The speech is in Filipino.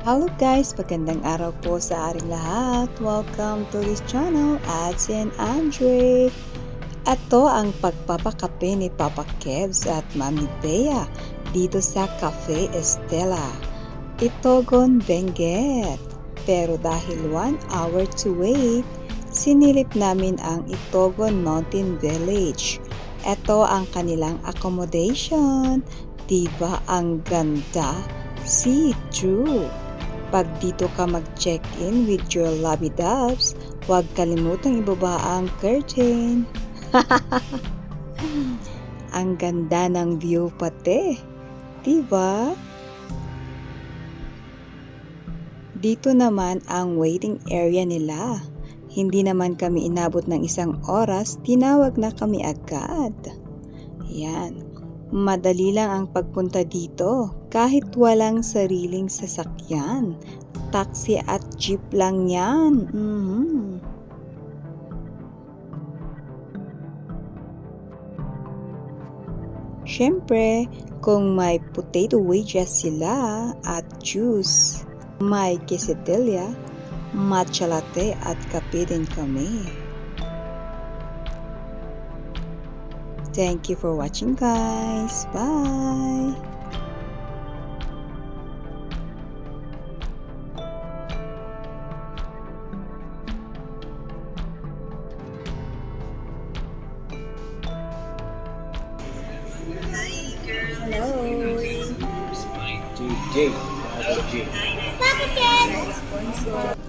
Hello guys! Magandang araw po sa ating lahat. Welcome to this channel, Ads and Andre. Ito ang pagpapakape ni Papa Kebs at Mami Bea dito sa Cafe Estela, Itogon, Benguet. Pero dahil 1 hour to wait, sinilip namin ang Itogon Mountain Village. Ito ang kanilang accommodation. Diba ang ganda? See-through. Pag dito ka mag-check-in with your lovey-doves, huwag kalimutang ibaba ang curtain. Ang ganda ng view pati, diba? Dito naman ang waiting area nila. Hindi naman kami inabot ng 1 oras, tinawag na kami agad. Yan. Madali lang ang pagpunta dito kahit walang sariling sasakyan. Taxi at jeep lang yan. Siyempre, kung may potato wedges sila at juice, may quesadilla, matcha latte at kape din kami. Thank you for watching guys. Bye! Hello! J. Papa Kids!